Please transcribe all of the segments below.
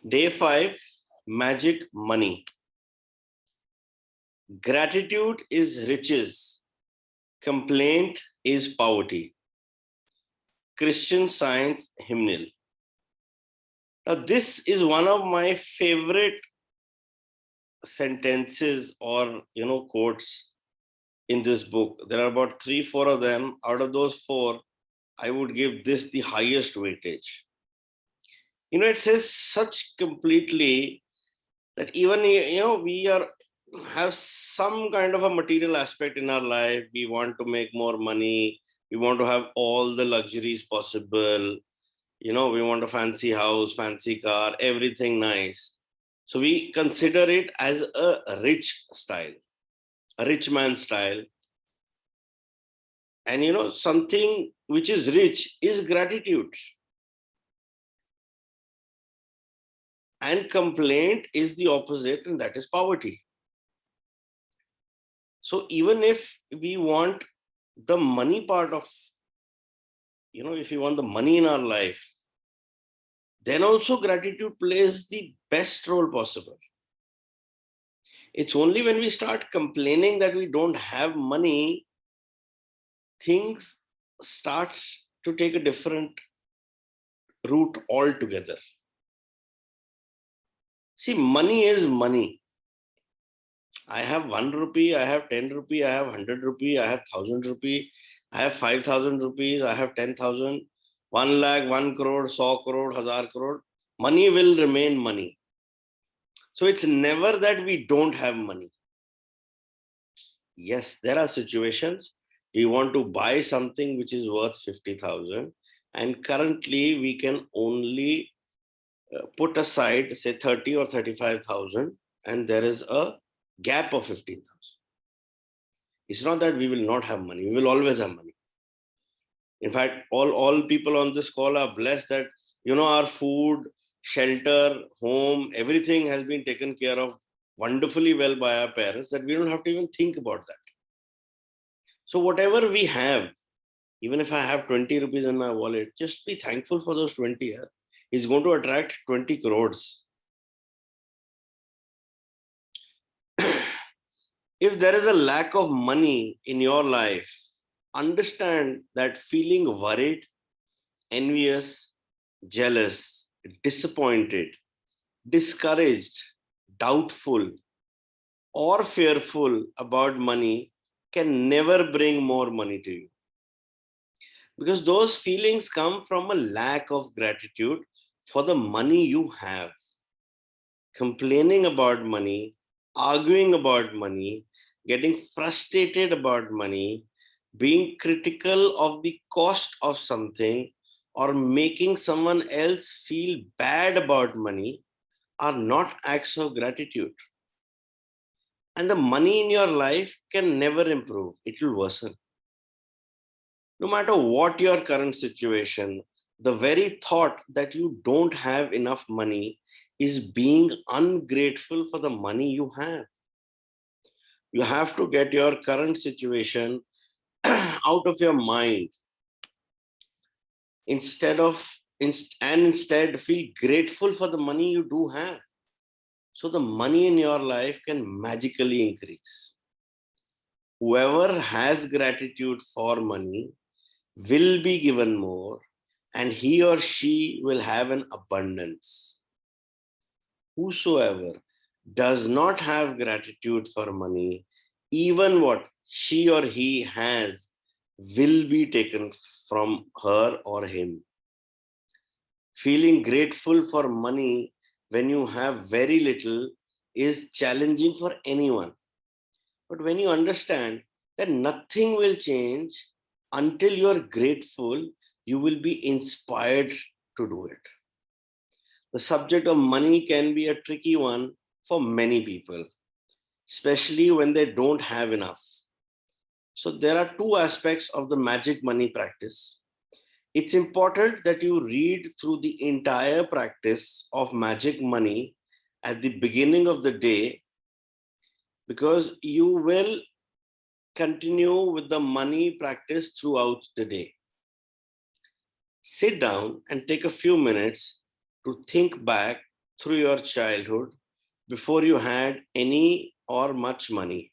Day 5, Magic Money. Gratitude is riches. Complaint is poverty. Christian Science Hymnal. Now, this is one of my favorite sentences or quotes in this book. There are about 3-4 of them. Out of those 4, I would give this the highest weightage. It says such completely that even we have some kind of a material aspect in our life. We want to make more money. We want to have all the luxuries possible. We want a fancy house, fancy car, everything nice. So we consider it as a rich style, a rich man style. And something which is rich is gratitude. And complaint is the opposite, and that is poverty. So even if we want the money part of, if we want the money in our life, then also gratitude plays the best role possible. It's only when we start complaining that we don't have money, things start to take a different route altogether. See, money is money. I have 1 rupee, I have 10 rupee, I have 100 rupee, I have 1000 rupee, I have 5000 rupees, I have 10,000, 1 lakh, 1 crore, 100 crore, 1000 crore. Money will remain money. So it's never that we don't have money. Yes, there are situations we want to buy something which is worth 50,000, and currently we can only put aside say 30 or 35,000, and there is a gap of 15,000. It's not that we will not have money. We will always have money. In fact, all people on this call are blessed that our food, shelter, home, everything has been taken care of wonderfully well by our parents, that we don't have to even think about that. So whatever we have, even if I have 20 rupees in my wallet, just be thankful for those 20. It's going to attract 20 crores. If there is a lack of money in your life, understand that feeling worried, envious, jealous, disappointed, discouraged, doubtful, or fearful about money can never bring more money to you. Because those feelings come from a lack of gratitude for the money you have. Complaining about money, arguing about money, getting frustrated about money, being critical of the cost of something, or making someone else feel bad about money are not acts of gratitude. And the money in your life can never improve, it will worsen. No matter what your current situation, the very thought that you don't have enough money is being ungrateful for the money you have. You have to get your current situation out of your mind. Instead feel grateful for the money you do have. So the money in your life can magically increase. Whoever has gratitude for money will be given more, and he or she will have an abundance. Whosoever does not have gratitude for money, even what she or he has will be taken from her or him. Feeling grateful for money when you have very little is challenging for anyone. But when you understand that nothing will change until you're grateful, you will be inspired to do it. The subject of money can be a tricky one for many people, especially when they don't have enough. So there are 2 aspects of the magic money practice. It's important that you read through the entire practice of magic money at the beginning of the day, because you will continue with the money practice throughout the day. Sit down and take a few minutes to think back through your childhood before you had any or much money.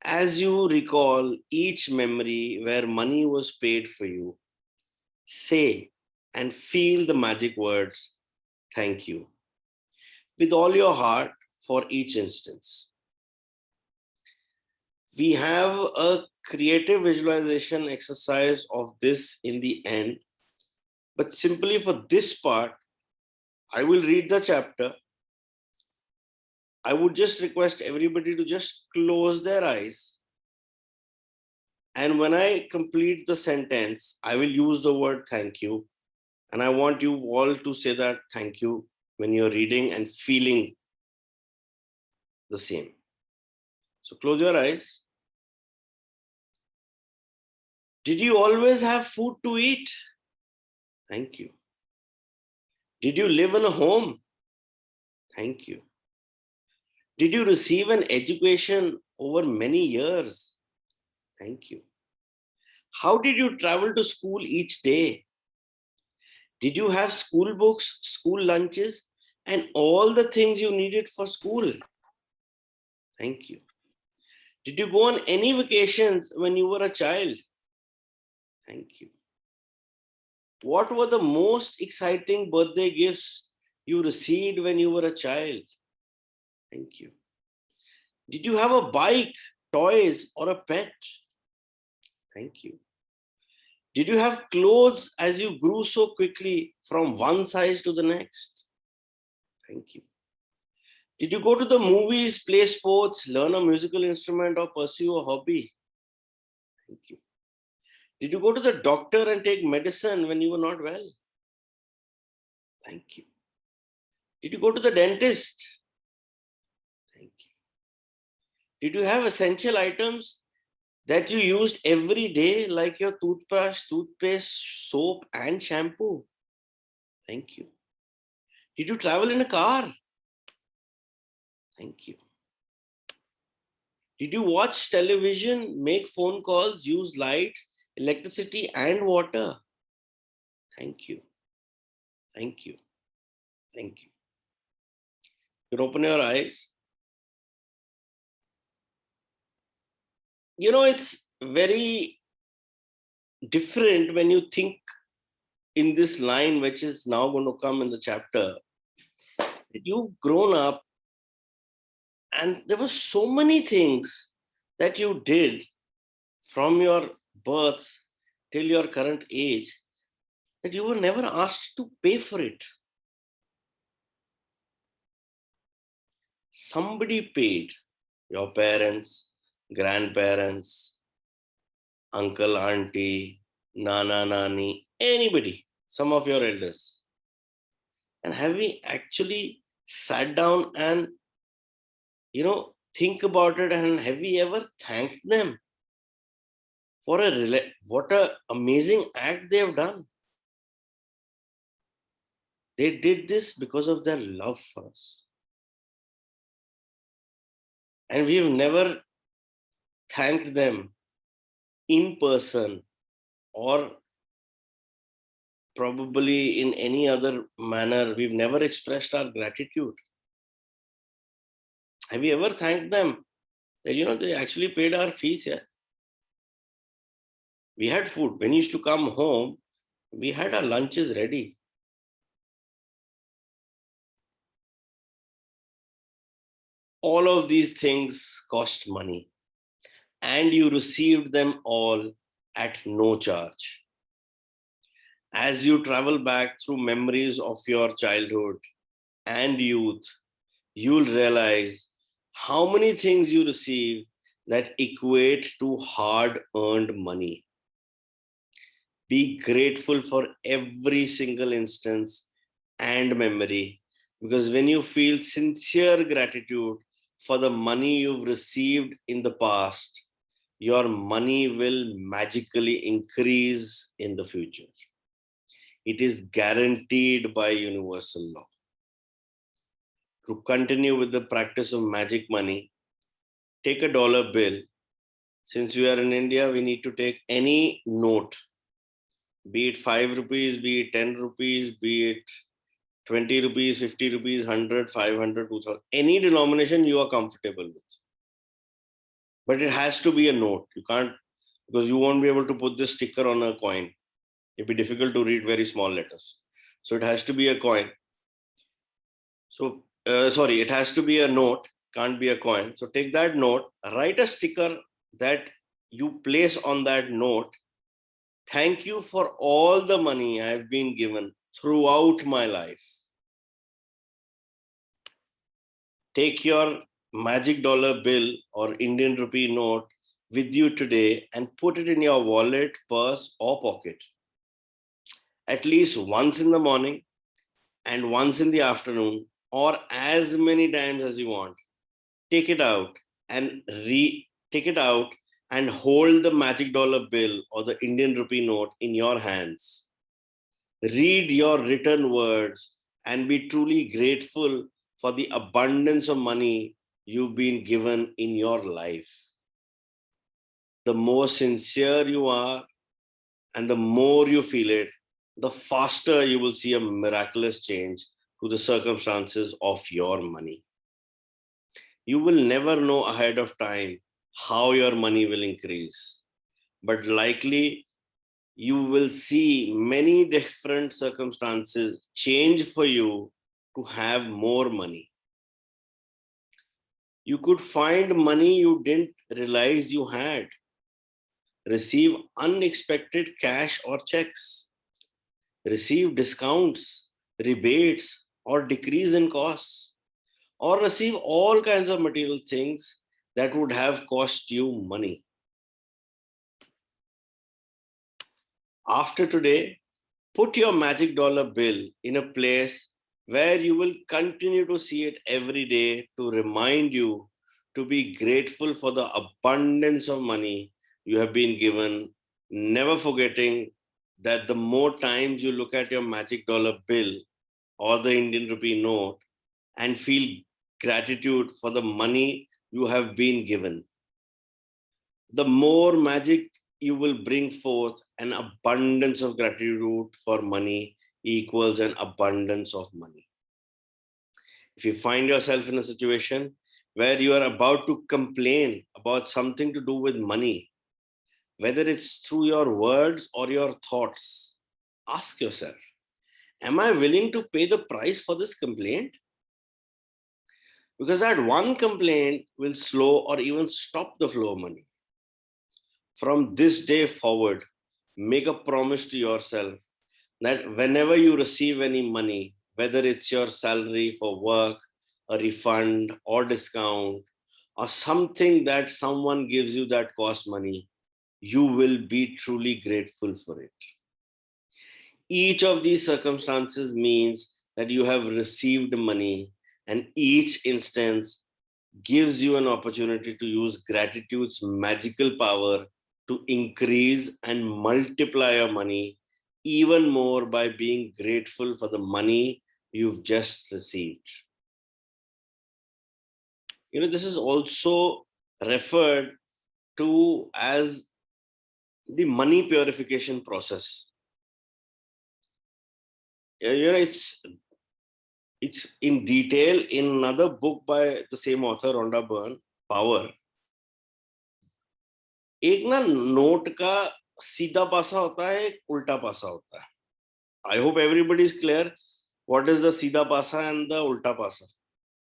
As you recall each memory where money was paid for you, say and feel the magic words, thank you, with all your heart for each instance. We have a creative visualization exercise of this in the end, but simply for this part, I will read the chapter. I would just request everybody to just close their eyes. And when I complete the sentence, I will use the word thank you. And I want you all to say that thank you when you're reading and feeling the same. So close your eyes. Did you always have food to eat? Thank you. Did you live in a home? Thank you. Did you receive an education over many years? Thank you. How did you travel to school each day? Did you have school books, school lunches, and all the things you needed for school? Thank you. Did you go on any vacations when you were a child? Thank you. What were the most exciting birthday gifts you received when you were a child? Thank you. Did you have a bike, toys, or a pet? Thank you. Did you have clothes as you grew so quickly from one size to the next? Thank you. Did you go to the movies, play sports, learn a musical instrument, or pursue a hobby? Thank you. Did you go to the doctor and take medicine when you were not well? Thank you. Did you go to the dentist? Thank you. Did you have essential items that you used every day, like your toothbrush, toothpaste, soap, and shampoo? Thank you. Did you travel in a car? Thank you. Did you watch television, make phone calls, use lights, electricity, and water? Thank you. Thank you. Thank you. You can open your eyes. You know, it's very different when you think in this line, which is now going to come in the chapter, that you've grown up and there were so many things that you did from your birth till your current age that you were never asked to pay for it. Somebody paid, your parents, grandparents, uncle, auntie, nana, nani, anybody, some of your elders. And have we actually sat down and, think about it, and have we ever thanked them for what a amazing act they have done? They did this because of their love for us. And we've never thanked them in person or probably in any other manner. We've never expressed our gratitude. Have you ever thanked them that they actually paid our fees here? We had food. When you used to come home, we had our lunches ready. All of these things cost money, and you received them all at no charge. As you travel back through memories of your childhood and youth, you'll realize how many things you receive that equate to hard earned money. Be grateful for every single instance and memory, because when you feel sincere gratitude for the money you've received in the past, your money will magically increase in the future. It is guaranteed by universal law. To continue with the practice of magic money, take a dollar bill. Since we are in India, we need to take any note, be it 5 rupees, be it 10 rupees, be it 20 rupees, 50 rupees, 100, 500, 2000, any denomination you are comfortable with. But it has to be a note. You can't, because you won't be able to put this sticker on a coin. It'd be difficult to read very small letters. So it has to be a coin. So, sorry, it has to be a note, can't be a coin. So take that note, write a sticker that you place on that note. Thank you for all the money I have been given throughout my life. Take your magic dollar bill or Indian rupee note with you today and put it in your wallet, purse, or pocket. At least once in the morning and once in the afternoon, or as many times as you want. Take it out and take it out and hold the magic dollar bill or the Indian rupee note in your hands. Read your written words and be truly grateful for the abundance of money you've been given in your life. The more sincere you are and the more you feel it, the faster you will see a miraculous change to the circumstances of your money. You will never know ahead of time how your money will increase, but likely you will see many different circumstances change for you to have more money. You could find money you didn't realize you had, receive unexpected cash or checks, receive discounts, rebates, or decrease in costs, or receive all kinds of material things that would have cost you money. After today, put your magic dollar bill in a place where you will continue to see it every day to remind you to be grateful for the abundance of money you have been given, never forgetting that the more times you look at your magic dollar bill or the Indian rupee note and feel gratitude for the money you have been given, the more magic you will bring forth. An abundance of gratitude for money equals an abundance of money. If you find yourself in a situation where you are about to complain about something to do with money, whether it's through your words or your thoughts, ask yourself, am I willing to pay the price for this complaint? Because that one complaint will slow or even stop the flow of money. From this day forward, make a promise to yourself that whenever you receive any money, whether it's your salary for work, a refund or discount, or something that someone gives you that costs money, you will be truly grateful for it. Each of these circumstances means that you have received money, and each instance gives you an opportunity to use gratitude's magical power to increase and multiply your money even more by being grateful for the money you've just received. This is also referred to as the money purification process. It's in detail in another book by the same author, Rhonda Byrne, Power. एक ना note का सीधा पासा होता है, एक उल्टा पासा होता है. I hope everybody is clear what is the सीधा पासा and the उल्टा पासा.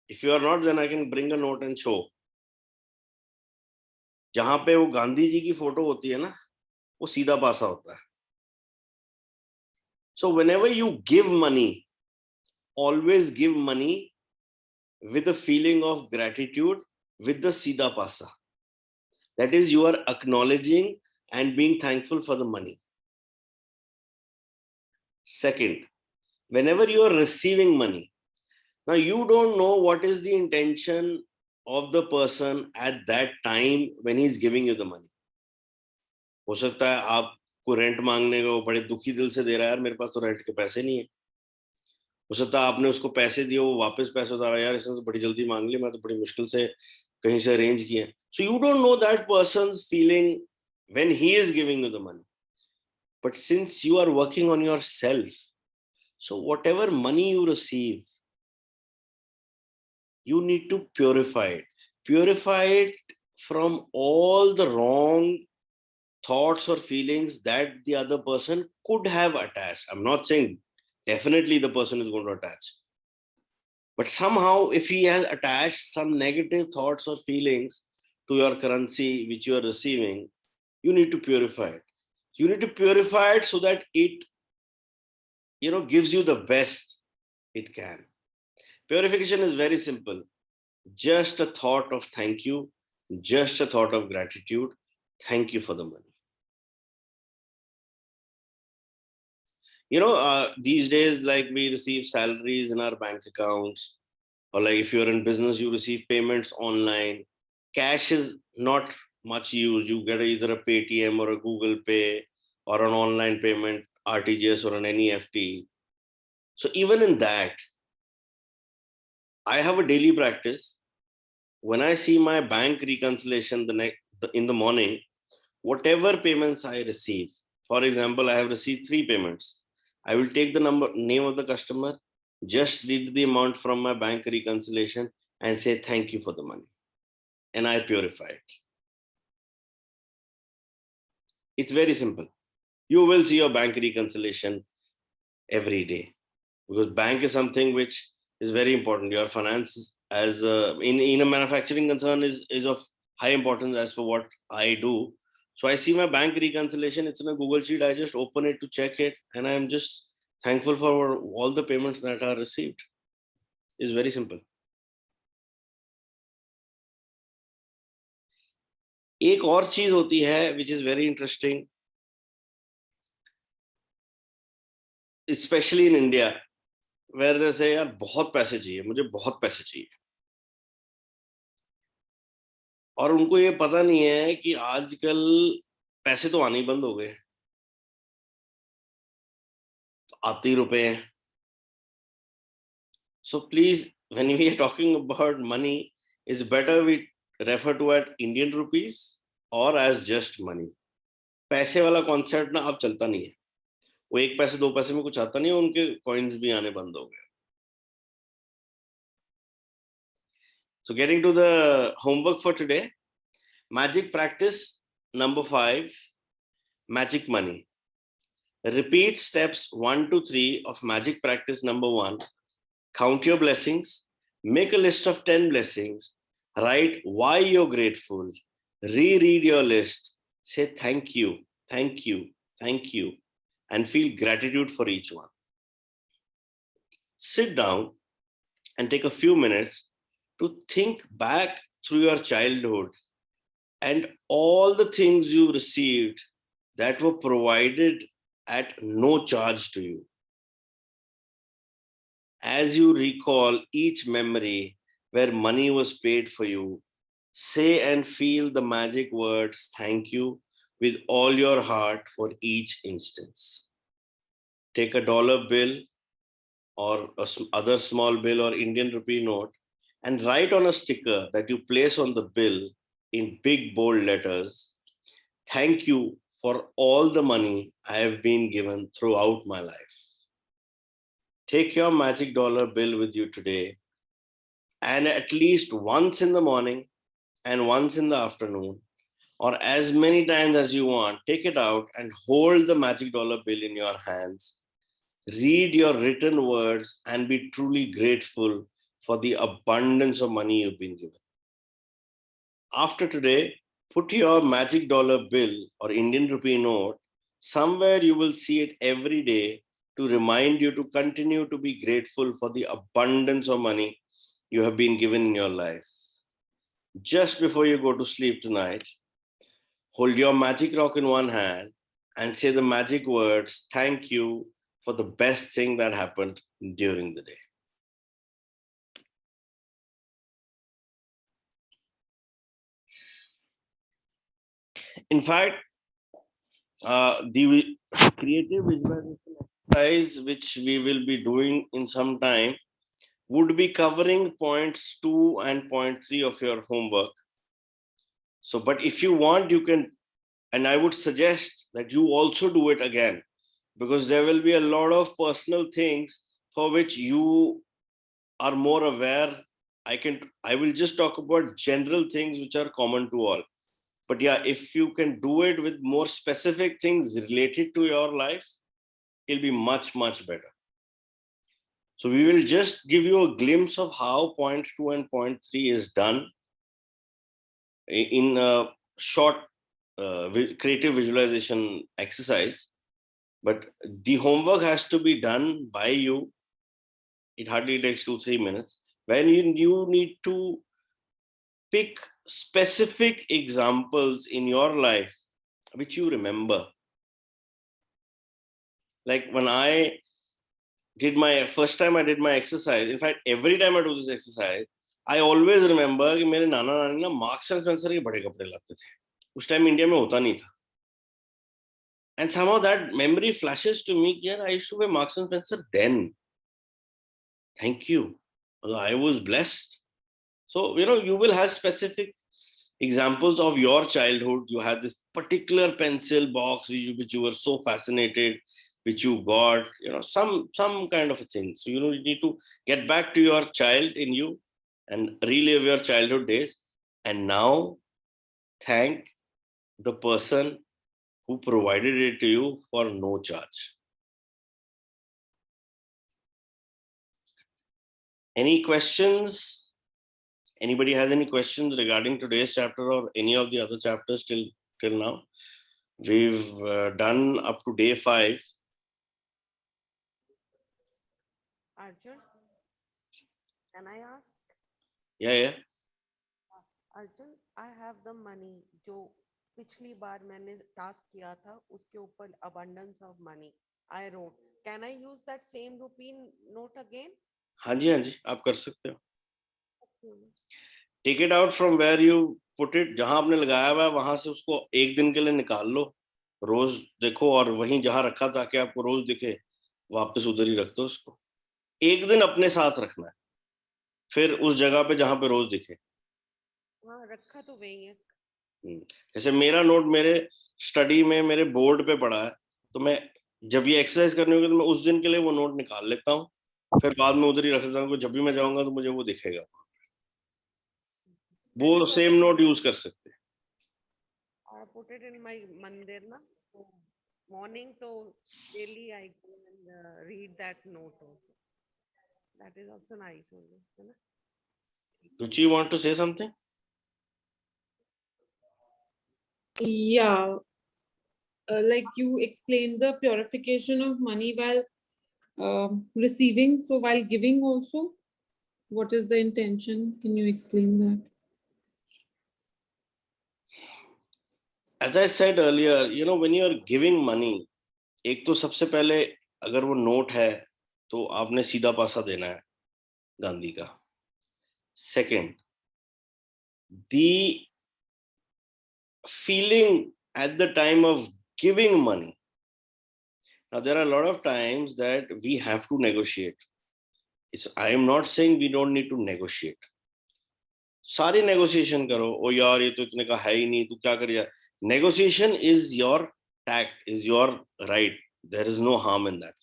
If you are not, then I can bring a note and show. जहां पे वो गांधी जी की फोटो होती है ना, वो सीधा पासा होता है. So whenever you give money, always give money with a feeling of gratitude with the सीधा पासा. That is, you are acknowledging and being thankful for the money. Second, whenever you are receiving money, now you don't know what is the intention of the person at that time when he's giving you the money. हो सकता है आपको rent मांगने को बड़े दुखी दिल से दे रहा है, यार मेरे पास तो रेंट के पैसे नहीं है. हो सकता है आपने उसको पैसे दिए, वो वापस पैसे उतार रहा है, यार इसने तो बड़ी जल्दी मांग ली, मैं तो बड़ी मुश्किल से कहीं से अरेंज किए. So you don't know that person's feeling when he is giving you the money. But since you are working on yourself, So whatever money you receive, you need to purify it. Purify it from all the wrong thoughts or feelings that the other person could have attached. I'm not saying definitely the person is going to attach, but somehow if he has attached some negative thoughts or feelings to your currency which you are receiving, you need to purify it. You need to purify it so that it, gives you the best it can. Purification is very simple. Just a thought of thank you, just a thought of gratitude. Thank you for the money. These days, like, we receive salaries in our bank accounts, or like if you're in business, you receive payments online. Cash is not much used. You get either a Paytm or a Google Pay or an online payment, RTGS or an NEFT. So even in that, I have a daily practice. When I see my bank reconciliation in the morning, whatever payments I receive, for example, I have received 3 payments. I will take the name of the customer, just read the amount from my bank reconciliation and say thank you for the money. And I purify it. It's very simple. You will see your bank reconciliation every day, because bank is something which is very important. Your finance as in a manufacturing concern is of high importance as for what I do. So I see my bank reconciliation, it's in a Google Sheet. I just open it to check it, and I'm just thankful for all the payments that are received. It's very simple. एक और चीज होती है which is very interesting, especially in India, where they say यार बहुत पैसे चाहिए, मुझे बहुत पैसे चाहिए, और उनको ये पता नहीं है कि आजकल पैसे तो आने ही बंद हो गए, आते ही रुपए हैं. So please, when we are talking about money, it's better we refer to at Indian rupees or as just money. पैसे वाला कॉन्सेप्ट ना अब चलता नहीं है. वो 1 पैसे 2 पैसे में कुछ आता नहीं है, उनके कॉइन्स भी आने बंद हो गए. So getting to the homework for today, magic practice number 5, magic money. Repeat steps 1 to 3 of magic practice number 1. Count your blessings, make a list of 10 blessings, write why you're grateful, reread your list, say thank you, thank you, thank you, and feel gratitude for each one. Sit down and take a few minutes to think back through your childhood and all the things you received that were provided at no charge to you. As you recall each memory where money was paid for you, say and feel the magic words thank you with all your heart for each instance. Take a dollar bill or other small bill or Indian rupee note and write on a sticker that you place on the bill in big bold letters, thank you for all the money I have been given throughout my life. Take your magic dollar bill with you today, and at least once in the morning and once in the afternoon, or as many times as you want, take it out and hold the magic dollar bill in your hands. Read your written words and be truly grateful for the abundance of money you've been given. After today, put your magic dollar bill or Indian rupee note somewhere you will see it every day to remind you to continue to be grateful for the abundance of money you have been given in your life. Just before you go to sleep tonight, hold your magic rock in one hand and say the magic words, thank you for the best thing that happened during the day. In fact, the creative visualization exercise, which we will be doing in some time, would be covering points 2 and point 3 of your homework. So, but if you want, you can, and I would suggest that you also do it again, because there will be a lot of personal things for which you are more aware. I will just talk about general things which are common to all. But yeah, if you can do it with more specific things related to your life, it'll be much, much better. So we will just give you a glimpse of how point 2 and point 3 is done in a short creative visualization exercise. But the homework has to be done by you. It hardly takes 2-3 minutes. When you need to pick specific examples in your life which you remember. Like when I did my first time I did my exercise, in fact, every time I do this exercise, I always remember कि मेरे नाना नानी ना marks and Spencer के बड़े कपड़े लाते थे. उस time India में होता नहीं था. And somehow that memory flashes to me. Yeah, I used to wear Marks and Spencer then. Thank you. I was blessed. So, you will have specific examples of your childhood. You had this particular pencil box which you were so fascinated, which you got, some kind of a thing. So, you need to get back to your child in you and relive your childhood days. And now thank the person who provided it to you for no charge. Any questions? Anybody has any questions regarding today's chapter or any of the other chapters till now? We've done up to day 5. Arjun, can I ask? Yeah. Arjun, I have the money जो पिछली बार मैंने task किया था उसके ऊपर abundance of money I wrote. Can I use that same rupee note again? हाँ जी, आप कर सकते हो. Take it out from where you put it. जहां आपने लगाया हुआ है वहां से उसको एक दिन के लिए निकाल लो. रोज देखो और वहीं जहां रखा था कि आपको रोज दिखे वापस उधर ही रख दो उसको. एक दिन अपने साथ रखना है, फिर उस जगह पे जहां पे रोज दिखे. हाँ, रखा तो वही है. जैसे मेरा नोट मेरे स्टडी में मेरे बोर्ड पे पड़ा है, तो मैं जब ये एक्सरसाइज करनी होगी तो मैं उस दिन के लिए वो नोट निकाल लेता हूँ, फिर बाद में उधर ही रख देता हूँ. जब भी मैं जाऊंगा तो मुझे वो दिखेगा. वो सेम नोट यूज कर सकते हैं. I put it in my mandir na. So morning to daily I go and read that note also. That is also nice only, है ना? Ruchi, you want to say something? Yeah, like you explained the purification of money while receiving. So while giving also, what is the intention? Can you explain that? As I said earlier, when you are giving money, एक तो सबसे पहले अगर वो note है तो आपने सीधा पासा देना है गांधी का. Second, the feeling at the time of giving money. Now, there are a lot of times that we have to negotiate. I am not saying we don't need to negotiate. सारी negotiation करो. ओ यार ये तो इतने का है ही नहीं, तू क्या कर. Negotiation is your tact, is your right. There is no harm in that.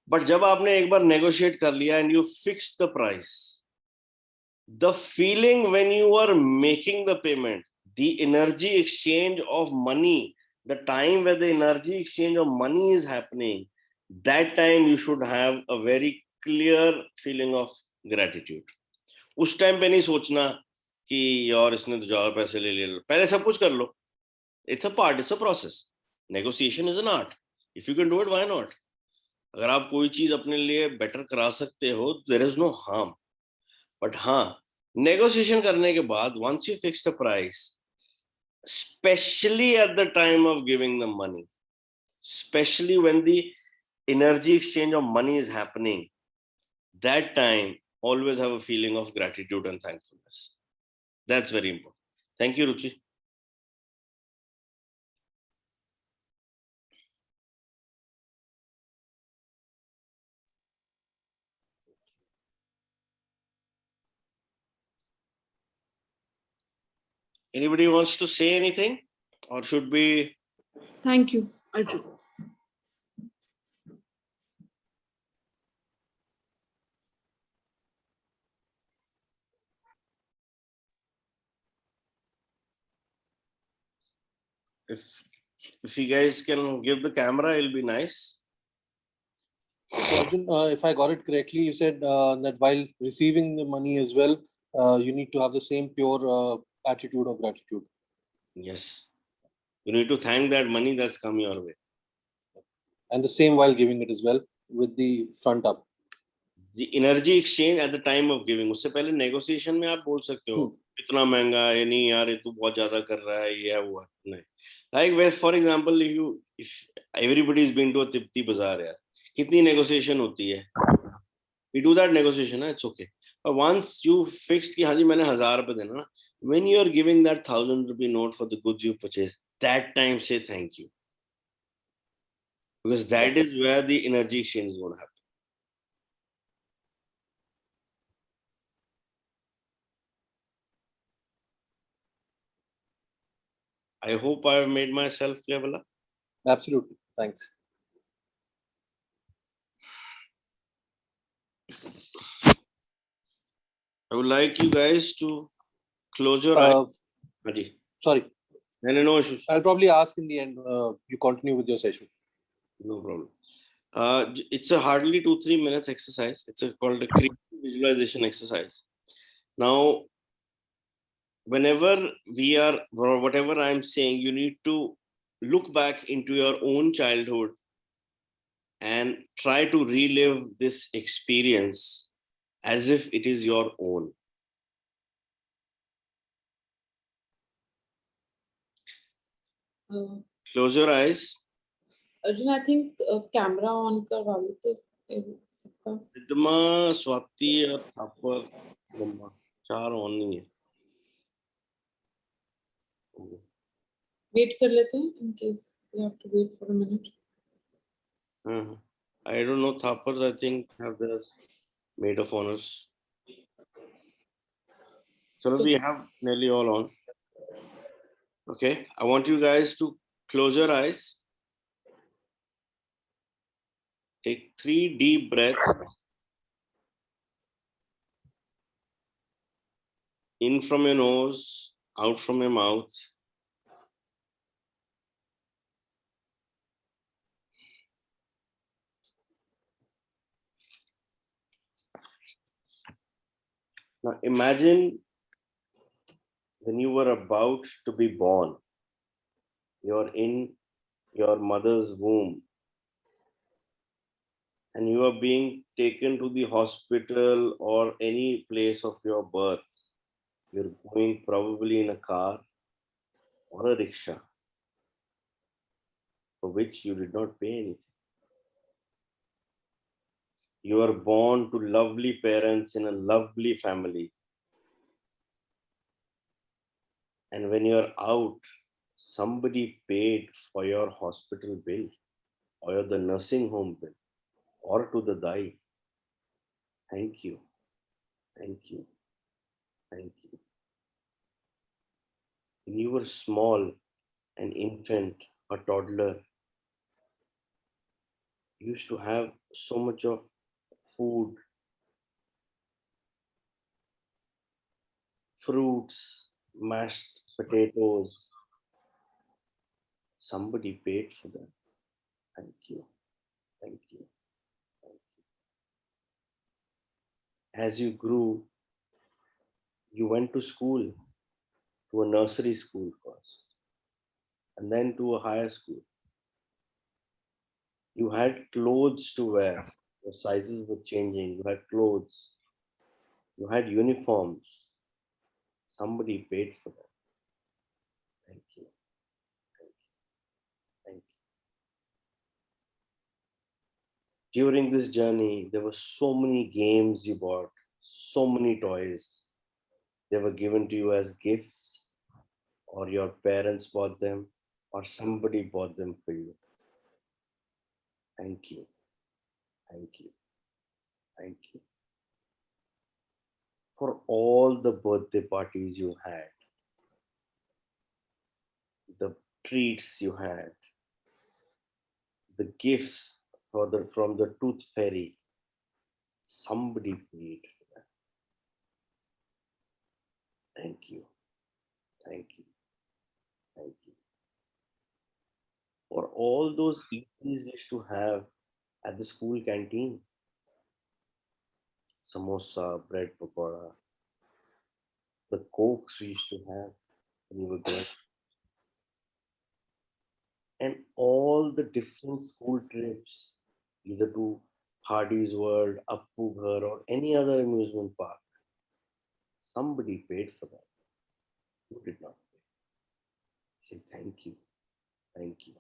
But जब आपने एक बार negotiate कर लिया and you fix the price, the feeling when you are making the payment, the energy exchange of money, the time where the energy exchange of money is happening, that time you should have a very clear feeling of gratitude. उस time पे नहीं सोचना कि यार इसने तो ज्यादा पैसे ले लिए. पहले सब कुछ कर लो. It's a part, it's a process. Negotiation is an art. If you can do it, why not? अगर आप कोई चीज अपने लिए बेटर करा सकते हो, there is no harm. But हाँ, negotiation करने के बाद, once you fix the price, especially at the time of giving the money, especially when the energy exchange of money is happening, that time always have a feeling of gratitude and thankfulness. That's very important. Thank you, Ruchi. Anybody wants to say anything, or should we? Thank you, Arjun. if you guys can give the camera, it'll be nice. So Arjun, if I got it correctly, you said that while receiving the money as well, you need to have the same pure attitude of gratitude. Yes. You need to thank that money that's come your way. And the same while giving it as well, with the front up. The energy exchange at the time of giving. उससे पहले negotiation में आप बोल सकते हो इतना महंगा है नहीं यार ये तू बहुत ज्यादा कर रहा है ये है वो है नहीं. Like where for example if everybody is been to a Tipti bazaar यार कितनी negotiation होती है. We do that negotiation, it's okay. But once you fixed कि हाँ जी मैंने 1000 रुपए देना ना, when you are giving that 1000 rupee note for the goods you purchased, that time say thank you, because that is where the energy exchange is going to happen. I hope I have made myself clear, Bala. Absolutely. Thanks. I would like you guys to close your eyes. Haji. Sorry. No issues. I'll probably ask in the end. You continue with your session. No problem. It's a hardly 2-3 minutes exercise. It's called a creative visualization exercise. Now, whenever we are, or whatever I'm saying, you need to look back into your own childhood and try to relive this experience as if it is your own. Close your eyes. Arjun, I think camera on करवा लेते सबका. रिद्धिमा, स्वाति और Thapar, Brahma, 4 on नहीं है. Wait कर लेते हैं in case you have to wait for a minute. I don't know. Thapars, I think, have their maid of honors. So we have nearly all on. Okay, I want you guys to close your eyes. Take 3 deep breaths. In from your nose, out from your mouth. Now imagine when you were about to be born. You're in your mother's womb and you are being taken to the hospital or any place of your birth. You're going probably in a car or a rickshaw for which you did not pay anything. You are born to lovely parents in a lovely family. And when you're out, somebody paid for your hospital bill or the nursing home bill or to the dai. Thank you. Thank you. Thank you. When you were small, an infant, a toddler, you used to have so much of food, fruits, mashed potatoes. Somebody paid for that. Thank you. Thank you. Thank you. As you grew, you went to school, to a nursery school first, and then to a higher school. You had clothes to wear. Your sizes were changing. You had clothes. You had uniforms. Somebody paid for that. Thank you. Thank you. Thank you. During this journey, there were so many games you bought, so many toys. They were given to you as gifts, or your parents bought them, or somebody bought them for you. Thank you. Thank you. Thank you. For all the birthday parties you had, the treats you had, the gifts from the tooth fairy, somebody paid for that. Thank you. Thank you. Thank you. for all those eateries we used to have at the school canteen. Samosa, bread pakora, the cokes we used to have when we were growing, and all the different school trips, either to Hardy's World, Appu Ghar, or any other amusement park. Somebody paid for that. You did not pay. Say thank you, thank you,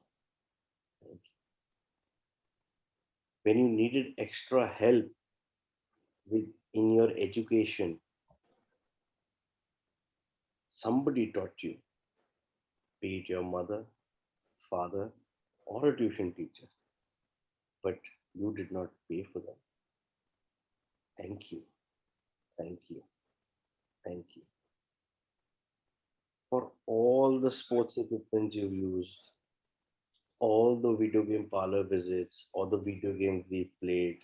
thank you. When you needed extra help with in your education, somebody taught you, be it your mother, father, or a tuition teacher, but you did not pay for them. Thank you, thank you, thank you for all the sports equipment you used, all the video game parlor visits, or the video games we played,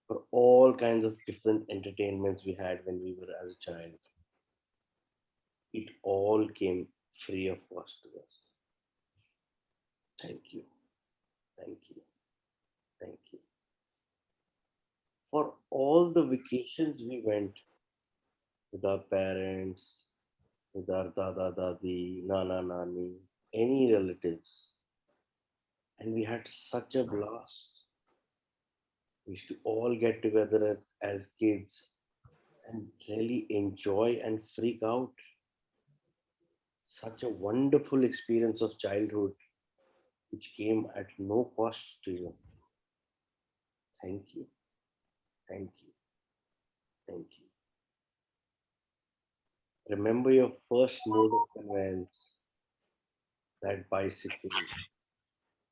for all kinds of different entertainments we had when we were as a child. It all came free of cost to us. Thank you, thank you, thank you. For all the vacations we went with our parents, with our dada dadi, nana nani, any relatives, and we had such a blast. We used to all get together as kids and really enjoy and freak out. Such a wonderful experience of childhood which came at no cost to you. Thank you, thank you, thank you. Remember your first mode of conveyance, that bicycle,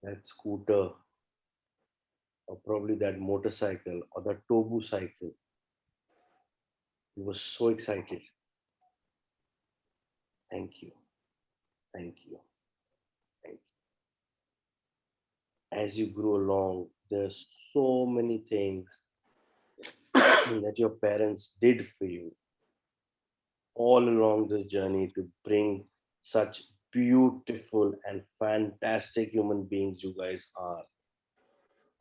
that scooter, or probably that motorcycle or that Tobu cycle. You were so excited. Thank you, thank you, thank you. As you grew along, there's so many things that your parents did for you all along this journey to bring such beautiful and fantastic human beings you guys are.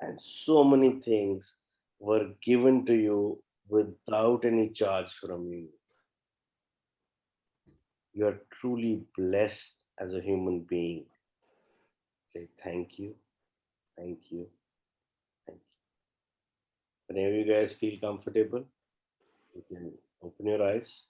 And so many things were given to you without any charge from you. You are truly blessed as a human being. Say thank you, thank you, thank you. Whenever you guys feel comfortable, you can open your eyes.